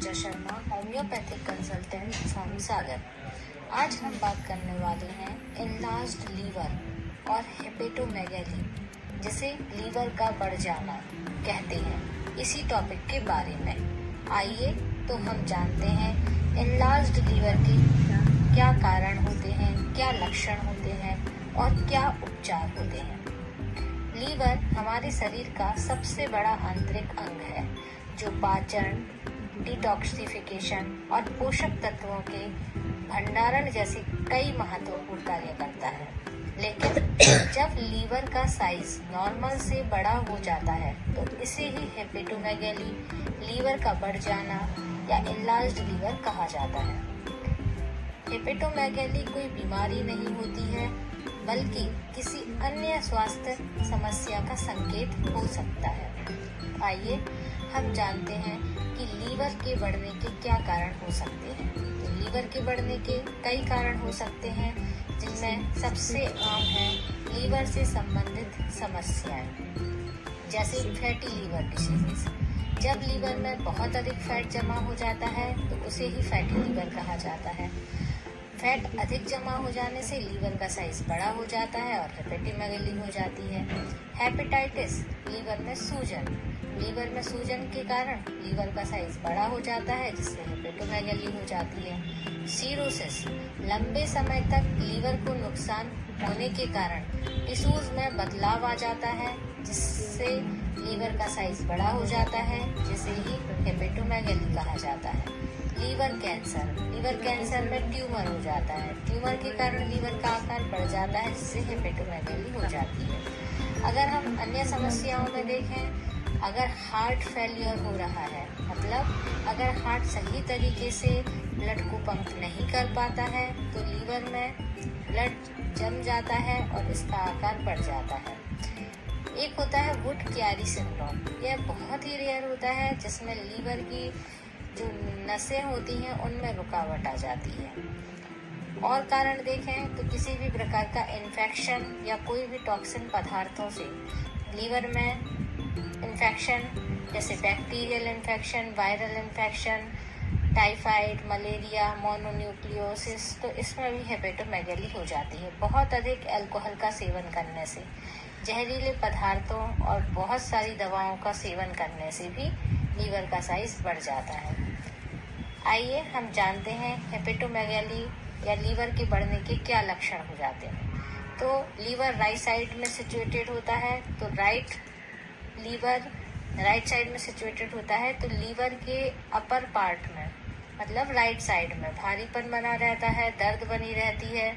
Richa Sharma, homeopathic consultant from Sagar. आज हम बात करने वाले हैं एनलार्ज्ड लीवर और हेपेटोमेगैली, जिसे लीवर का बढ़ जाना कहते हैं, इसी टॉपिक के बारे में। आइए तो हम जानते हैं एनलार्ज्ड लीवर के क्या कारण होते हैं, क्या लक्षण होते हैं और क्या उपचार होते हैं। लीवर हमारे शरीर का सबसे बड़ा आंतरिक अंग है जो पाचन, डिटॉक्सिफिकेशन और पोषक तत्वों के भंडारण जैसे कई महत्वपूर्ण कार्य करता है। लेकिन जब लीवर का साइज नॉर्मल से बड़ा हो जाता है तो इसे ही हेपेटोमेगैली, लीवर का बढ़ जाना या एनलार्ज्ड लीवर कहा जाता है। हेपेटोमेगैली कोई बीमारी नहीं होती है, बल्कि किसी अन्य स्वास्थ्य समस्या का संकेत हो सकता है। आइए हम जानते हैं कि लीवर के बढ़ने के क्या कारण हो सकते हैं। तो लीवर के बढ़ने के कई कारण हो सकते हैं, जिनमें सबसे आम है लीवर से संबंधित समस्याएं, जैसे फैटी लीवर डिसीजेस। जब लीवर में बहुत अधिक फैट जमा हो जाता है तो उसे ही फैटी लीवर कहा जाता है। फैट अधिक जमा हो जाने से लीवर का साइज बड़ा हो जाता है और हेपेटोमेगैली हो जाती है। हेपेटाइटिस, लीवर में सूजन। लीवर में सूजन के कारण लीवर का साइज बड़ा हो जाता है, जिससे हेपेटोमेगैली हो जाती है। सीरोसिस, लंबे समय तक लीवर को नुकसान होने के कारण टिश्यूज में बदलाव आ जाता है, जिससे लीवर का साइज बड़ा हो जाता है, जिसे ही हेपेटोमेगैली कहा जाता है। लीवर कैंसर, लीवर कैंसर में ट्यूमर हो जाता है। ट्यूमर के कारण लीवर का आकार बढ़ जाता है, जिससे हेपेटोमेगैली हो जाती है। अगर हम अन्य समस्याओं में देखें, अगर हार्ट फेलियर हो रहा है, मतलब अगर हार्ट सही तरीके से ब्लड को पंप नहीं कर पाता है तो लीवर में ब्लड जम जाता है और इसका आकार बढ़ जाता है। एक होता है वुड क्यारी सिंड्रोम। यह बहुत ही रेयर होता है, जिसमें लीवर की जो नसें होती हैं उनमें रुकावट आ जाती है। और कारण देखें तो किसी भी प्रकार का इन्फेक्शन या कोई भी टॉक्सिन पदार्थों से लीवर में इन्फेक्शन, जैसे bacterial infection, viral infection, typhoid, malaria, mononucleosis, तो इसमें भी हेपेटोमेगैली हो जाती है। बहुत अधिक अल्कोहल का सेवन करने से, जहरीले पदार्थों और बहुत सारी दवाओं का सेवन करने से भी लीवर का साइज बढ़ जाता है। आइए हम जानते हैं हेपेटोमेगैली या लीवर के बढ़ने के क्या लक्षण हो जाते हैं। तो लीवर राइट साइड में सिचुएटेड होता है, तो लीवर राइट साइड में सिचुएटेड होता है, तो लीवर के अपर पार्ट में, मतलब राइट साइड में भारीपन बना रहता है, दर्द बनी रहती है,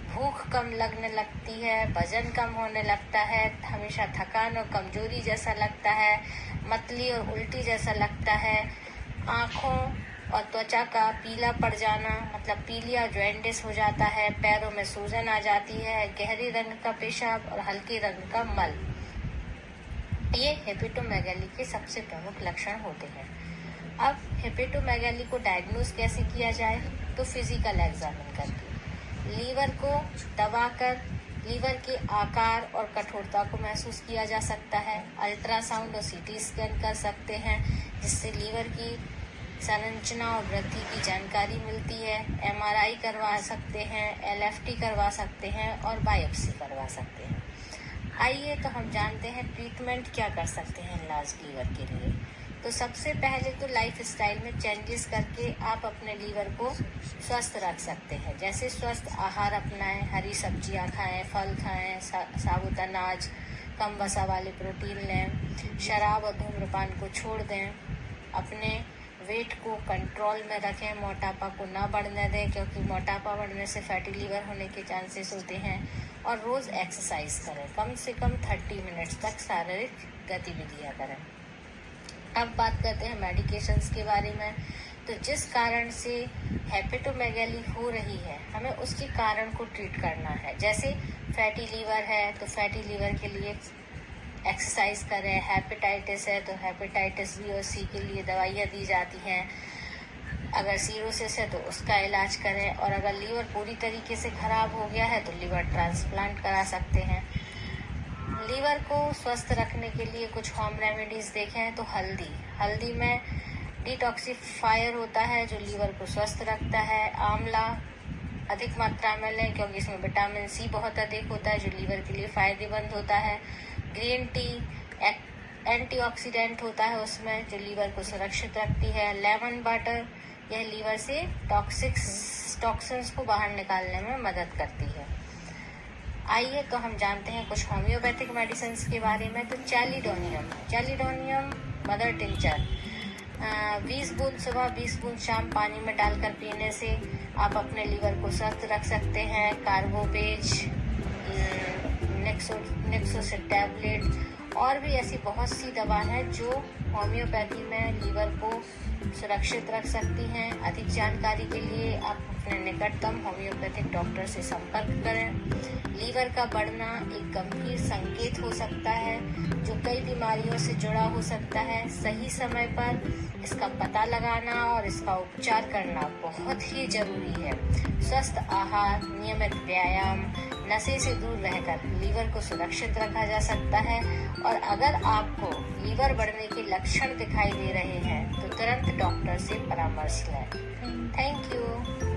भूख कम लगने लगती है, वजन कम होने लगता है, हमेशा थकान और कमजोरी जैसा लगता है, मतली और उल्टी जैसा लगता है, आँखों और त्वचा का पीला पड़ जाना, मतलब पीलिया जॉइंटिस हो जाता है, पैरों में सूजन आ जाती है, गहरे रंग का पेशाब और हल्के रंग का मल। ये हेपेटोमेगैली के सबसे प्रमुख लक्षण होते हैं। अब हेपेटोमेगैली को डायग्नोज कैसे किया जाए, तो फिजिकल एग्जामिन करके लीवर को दबाकर लीवर के आकार और कठोरता को महसूस किया जा सकता है। अल्ट्रासाउंड और सीटी स्कैन कर सकते हैं, जिससे लीवर की संरचना और वृद्धि की जानकारी मिलती है। एमआरआई करवा सकते हैं, एलएफटी करवा सकते हैं और बायोप्सी करवा सकते हैं। आइए तो हम जानते हैं ट्रीटमेंट क्या कर सकते हैं एनलार्ज्ड लीवर के लिए। तो सबसे पहले तो लाइफ स्टाइल में चेंजेस करके आप अपने लीवर को स्वस्थ रख सकते हैं। जैसे स्वस्थ आहार अपनाएं, हरी सब्जियां खाएं, फल खाएं, साबुत अनाज, कम वसा वाले प्रोटीन लें, शराब और धूम्रपान को छोड़ दें, अपने वेट को कंट्रोल में रखें, मोटापा को ना बढ़ने दें, क्योंकि मोटापा बढ़ने से फैटी लीवर होने के चांसेस होते हैं। और रोज़ एक्सरसाइज करें, कम से कम 30 मिनट्स तक शारीरिक गतिविधियां करें। अब बात करते हैं मेडिकेशंस के बारे में। तो जिस कारण से हेपेटोमेगैली हो रही है, हमें उसके कारण को ट्रीट करना है। जैसे फैटी लीवर है तो फैटी लीवर के लिए एक्सरसाइज करें, हेपेटाइटिस है तो हेपेटाइटिस बी और सी के लिए दवाइयाँ दी जाती हैं, अगर सीरोसिस है तो उसका इलाज करें, और अगर लीवर पूरी तरीके से खराब हो गया है तो लीवर ट्रांसप्लांट करा सकते हैं। लीवर को स्वस्थ रखने के लिए कुछ होम रेमेडीज देखें तो हल्दी में डिटॉक्सिफायर होता है जो लीवर को स्वस्थ रखता है। आंवला अधिक मात्रा में लें क्योंकि इसमें विटामिन सी बहुत अधिक होता है जो लीवर के लिए फायदेमंद होता है। ग्रीन टी एंटीऑक्सीडेंट होता है उसमें, जो लीवर को सुरक्षित रखती है। लेमन वाटर यह लीवर से टॉक्सिन्स को बाहर निकालने में मदद करती है। आइए तो हम जानते हैं कुछ होम्योपैथिक मेडिसिन के बारे में। तो चैलिडोनियम मदर टिंचर 20 बूंद सुबह 20 बूंद शाम पानी में डालकर पीने से आप अपने लीवर को स्वस्थ रख सकते हैं। कार्बोपेज, नेक्सोसिड टैबलेट और भी ऐसी बहुत सी दवा है जो होम्योपैथी में लीवर को सुरक्षित रख सकती हैं। अधिक जानकारी के लिए आप अपने निकटतम होम्योपैथिक डॉक्टर से संपर्क करें। लीवर का बढ़ना एक गंभीर संकेत हो सकता है जो कई बीमारियों से जुड़ा हो सकता है। सही समय पर इसका पता लगाना और इसका उपचार करना बहुत ही जरूरी है। स्वस्थ आहार, नियमित व्यायाम, नशे से दूर रहकर लीवर को सुरक्षित रखा जा सकता है। और अगर आपको लीवर बढ़ने के लक्षण दिखाई दे रहे हैं तो तुरंत डॉक्टर से परामर्श लें। Thank you.